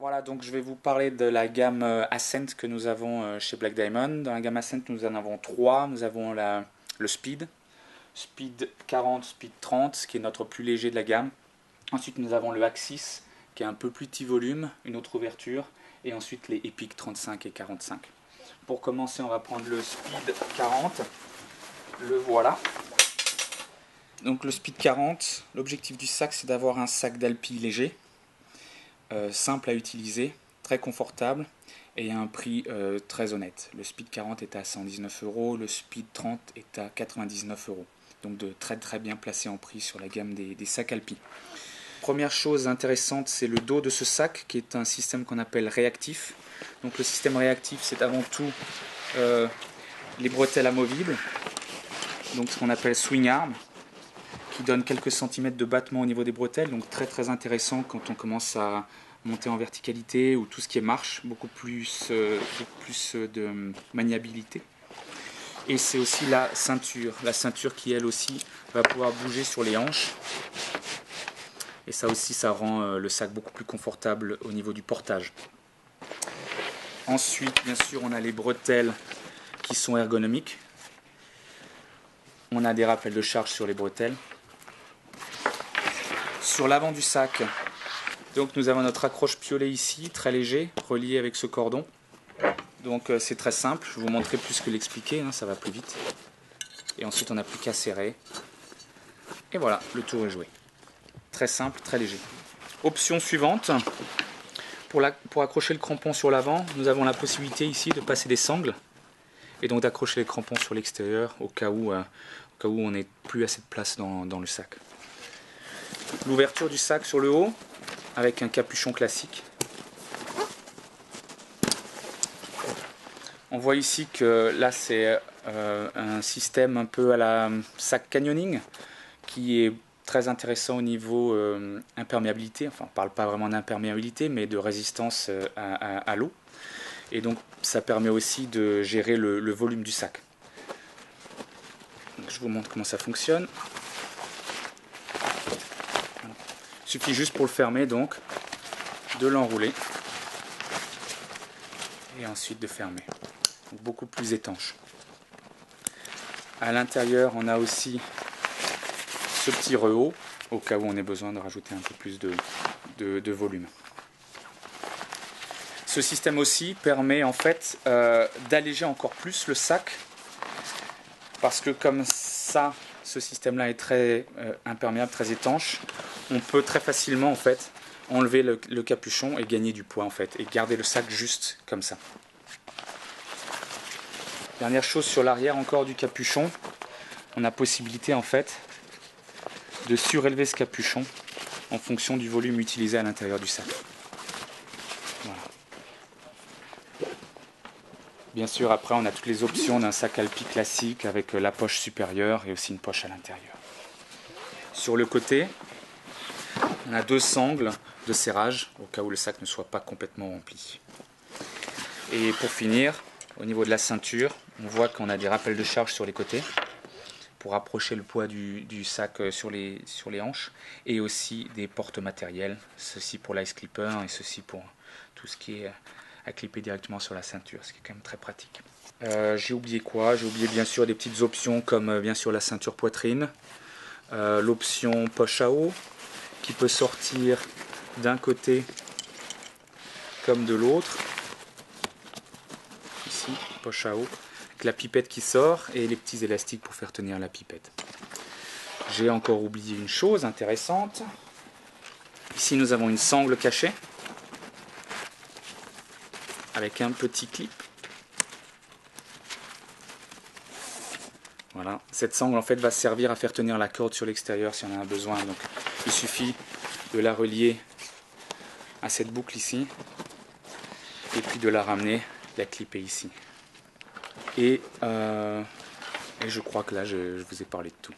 Voilà, donc je vais vous parler de la gamme Ascent que nous avons chez Black Diamond. Dans la gamme Ascent, nous en avons trois. Nous avons le Speed, Speed 40, Speed 30, qui est notre plus léger de la gamme. Ensuite, nous avons le Axis, qui est un peu plus petit volume, une autre ouverture. Et ensuite, les Epic 35 et 45. Pour commencer, on va prendre le Speed 40. Le voilà. Donc le Speed 40, l'objectif du sac, c'est d'avoir un sac d'alpi léger. Simple à utiliser, très confortable et à un prix très honnête. Le Speed 40 est à 119 €, le Speed 30 est à 99 €. Donc de très bien placé en prix sur la gamme des sacs Alpi. Première chose intéressante, c'est le dos de ce sac qui est un système qu'on appelle réactif. Donc le système réactif, c'est avant tout les bretelles amovibles, donc ce qu'on appelle swing arm, qui donne quelques centimètres de battement au niveau des bretelles, donc très intéressant quand on commence à monter en verticalité ou tout ce qui est marche, beaucoup plus de maniabilité. Et c'est aussi la ceinture qui elle aussi va pouvoir bouger sur les hanches. Et ça aussi, ça rend le sac beaucoup plus confortable au niveau du portage. Ensuite, bien sûr, on a les bretelles qui sont ergonomiques. On a des rappels de charge sur les bretelles. Sur l'avant du sac, donc nous avons notre accroche piolet ici, très léger, relié avec ce cordon. Donc c'est très simple, je vais vous montrer plus que l'expliquer, ça va plus vite. Et ensuite on n'a plus qu'à serrer. Et voilà, le tour est joué. Très simple, très léger. Option suivante, pour accrocher le crampon sur l'avant, nous avons la possibilité ici de passer des sangles. Et donc d'accrocher les crampons sur l'extérieur au cas où on n'ait plus assez de place dans le sac. L'ouverture du sac sur le haut, avec un capuchon classique. On voit ici que là c'est un système un peu à la sac canyoning qui est très intéressant au niveau imperméabilité. Enfin, on ne parle pas vraiment d'imperméabilité, mais de résistance à l'eau. Et donc ça permet aussi de gérer le volume du sac. Donc, je vous montre comment ça fonctionne. Il suffit juste pour le fermer donc de l'enrouler et ensuite de fermer. Donc, beaucoup plus étanche. À l'intérieur, on a aussi ce petit rehaut au cas où on ait besoin de rajouter un peu plus de volume. Ce système aussi permet en fait d'alléger encore plus le sac parce que comme ça, ce système-là est très imperméable, très étanche, on peut très facilement en fait enlever le capuchon et gagner du poids en fait et garder le sac juste comme ça. Dernière chose sur l'arrière encore du capuchon, on a possibilité en fait de surélever ce capuchon en fonction du volume utilisé à l'intérieur du sac. Voilà. Bien sûr, après on a toutes les options d'un sac Alpi classique avec la poche supérieure et aussi une poche à l'intérieur. Sur le côté, on a deux sangles de serrage au cas où le sac ne soit pas complètement rempli. Et pour finir, au niveau de la ceinture, on voit qu'on a des rappels de charge sur les côtés pour approcher le poids du sac sur les hanches et aussi des portes matériels, ceci pour l'ice clipper et ceci pour tout ce qui est à clipper directement sur la ceinture, ce qui est quand même très pratique. J'ai oublié quoi? J'ai oublié bien sûr des petites options comme bien sûr la ceinture poitrine, l'option poche à eau qui peut sortir d'un côté comme de l'autre. Ici, poche à eau, avec la pipette qui sort et les petits élastiques pour faire tenir la pipette. J'ai encore oublié une chose intéressante. Ici nous avons une sangle cachée avec un petit clip. Voilà, cette sangle en fait va servir à faire tenir la corde sur l'extérieur si on en a besoin. Donc il suffit de la relier à cette boucle ici et puis de la ramener, la clipper ici. Et je crois que là je vous ai parlé de tout.